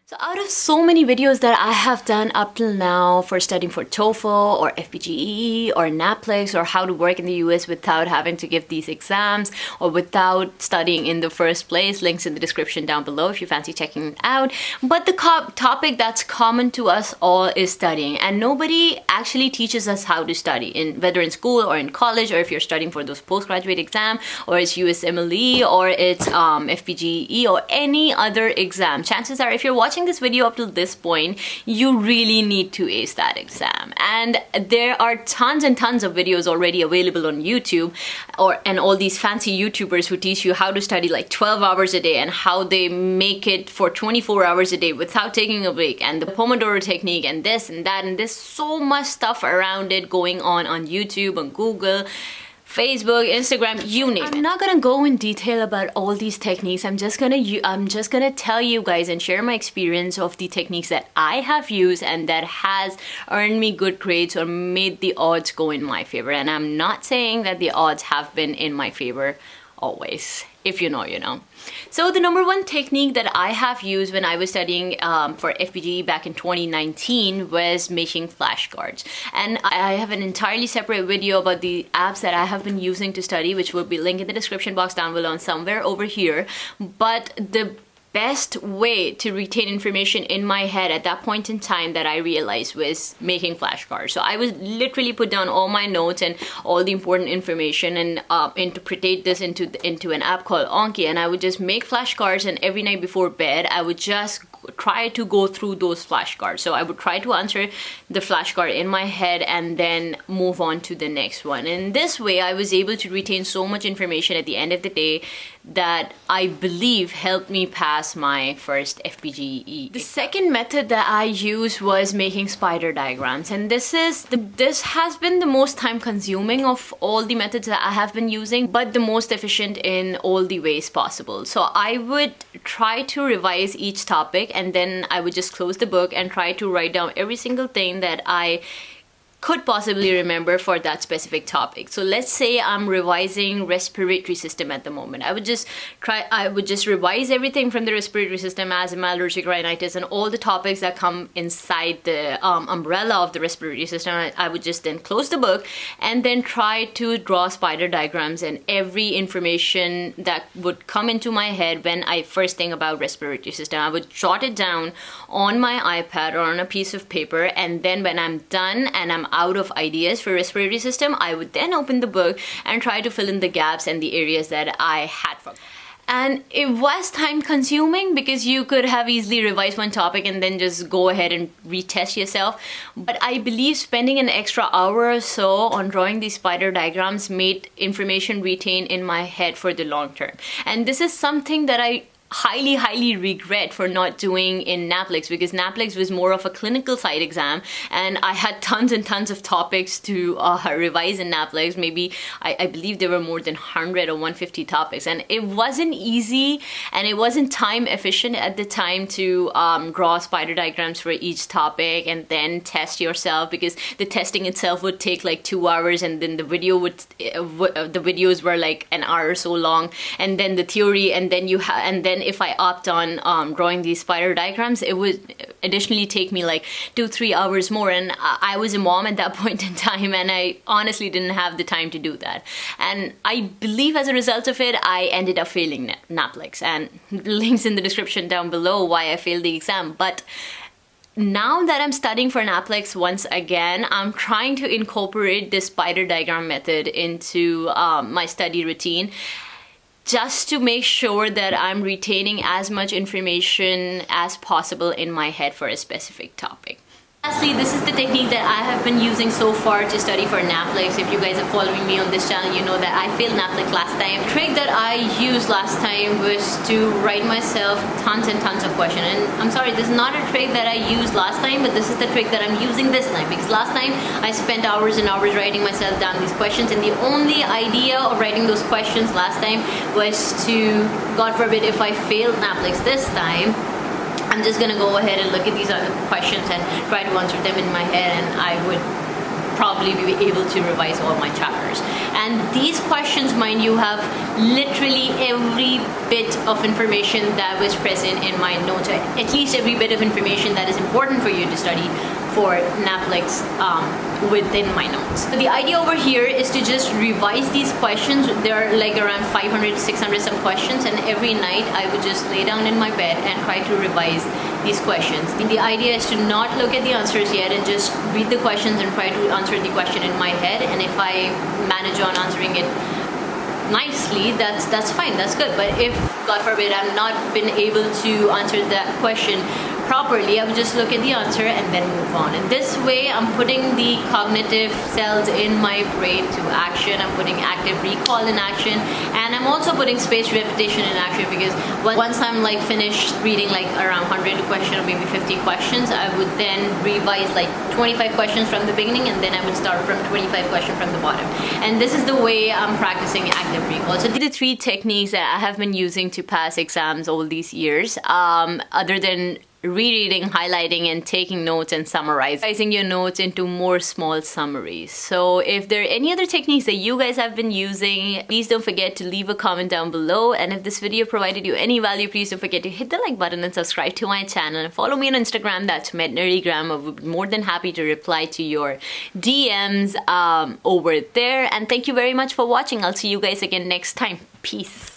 So out of so many videos that I have done up till now for studying for TOEFL or FPGE or NAPLEX or how to work in the US without having to give these exams or without studying in the first place, links in the description down below if you fancy checking it out. But the topic that's common to us all is studying, and nobody actually teaches us how to study, whether in school or in college, or if you're studying for those postgraduate exam, or it's USMLE or it's FPGE or any other exam. Chances are if you're watching this video up to this point, you really need to ace that exam. And there are tons and tons of videos already available on YouTube, and all these fancy YouTubers who teach you how to study like 12 hours a day and how they make it for 24 hours a day without taking a break, and the Pomodoro technique and this and that, and there's so much stuff around it going on YouTube, on Google, Facebook, Instagram, you name it. I'm not gonna go in detail about all these techniques. I'm just gonna tell you guys and share my experience of the techniques that I have used and that has earned me good grades or made the odds go in my favor. And I'm not saying that the odds have been in my favor always. If you know, you know. So the number one technique that I have used when I was studying for FPGE back in 2019 was making flashcards. And I have an entirely separate video about the apps that I have been using to study, which will be linked in the description box down below and somewhere over here. But the best way to retain information in my head at that point in time that I realized was making flashcards. So I would literally put down all my notes and all the important information and interpret this into an app called Anki, and I would just make flashcards, and every night before bed I would just try to go through those flashcards. So I would try to answer the flashcard in my head and then move on to the next one. And this way I was able to retain so much information at the end of the day that I believe helped me pass my first FPGE. The second method that I used was making spider diagrams, and this has been the most time consuming of all the methods that I have been using, but the most efficient in all the ways possible. So I would try to revise each topic, and then I would just close the book and try to write down every single thing that I could possibly remember for that specific topic. So let's say I'm revising respiratory system at the moment. I would just revise everything from the respiratory system, asthma, allergic rhinitis, and all the topics that come inside the umbrella of the respiratory system. I would just then close the book and then try to draw spider diagrams and every information that would come into my head when I first think about respiratory system. I would jot it down on my iPad or on a piece of paper, and then when I'm done and I'm out of ideas for respiratory system, I would then open the book and try to fill in the gaps and the areas that I had forgotten. And it was time consuming because you could have easily revised one topic and then just go ahead and retest yourself. But I believe spending an extra hour or so on drawing these spider diagrams made information retained in my head for the long term. And this is something that I highly regret for not doing in NAPLEX, because NAPLEX was more of a clinical side exam and I had tons and tons of topics to revise in NAPLEX. Maybe I believe there were more than 100 or 150 topics, and it wasn't easy and it wasn't time efficient at the time to draw spider diagrams for each topic and then test yourself, because the testing itself would take like 2 hours, and then the videos were like an hour or so long, and then the theory, and then if I opt on drawing these spider diagrams, it would additionally take me like 2-3 hours more, and I was a mom at that point in time, and I honestly didn't have the time to do that. And I believe as a result of it, I ended up failing NAPLEX, and links in the description down below why I failed the exam. But now that I'm studying for NAPLEX once again, I'm trying to incorporate this spider diagram method into my study routine, just to make sure that I'm retaining as much information as possible in my head for a specific topic. Lastly, this is the technique that I have been using so far to study for NAPLEX. If you guys are following me on this channel, you know that I failed NAPLEX last time. The trick that I used last time was to write myself tons and tons of questions. And I'm sorry, this is not a trick that I used last time, but this is the trick that I'm using this time. Because last time I spent hours and hours writing myself down these questions, and the only idea of writing those questions last time was to, God forbid, if I failed NAPLEX this time, I'm just gonna go ahead and look at these other questions and try to answer them in my head, and I would probably be able to revise all my chapters. And And these questions, mind you, have literally every bit of information that was present in my notes, at least every bit of information that is important for you to study for NAPLEX within my notes. So the idea over here is to just revise these questions. There are like around 500, 600 some questions, and every night I would just lay down in my bed and try to revise these questions. The idea is to not look at the answers yet and just read the questions and try to answer the question in my head, and if I manage on answering it nicely, that's fine, that's good. But if, God forbid, I'm not been able to answer that question properly, I would just look at the answer and then move on. And this way, I'm putting the cognitive cells in my brain to action. I'm putting active recall in action, and I'm also putting spaced repetition in action, because once I'm like finished reading like around 100 questions or maybe 50 questions, I would then revise like 25 questions from the beginning, and then I would start from 25 questions from the bottom. And this is the way I'm practicing active recall. So the 3 techniques that I have been using to pass exams all these years, other than rereading, highlighting, and taking notes and summarizing your notes into more small summaries. So if there are any other techniques that you guys have been using, please don't forget to leave a comment down below. And if this video provided you any value, please don't forget to hit the like button and subscribe to my channel, and follow me on Instagram. That's MedNerdygram. I would be more than happy to reply to your DMs over there. And thank you very much for watching. I'll see you guys again next time. Peace.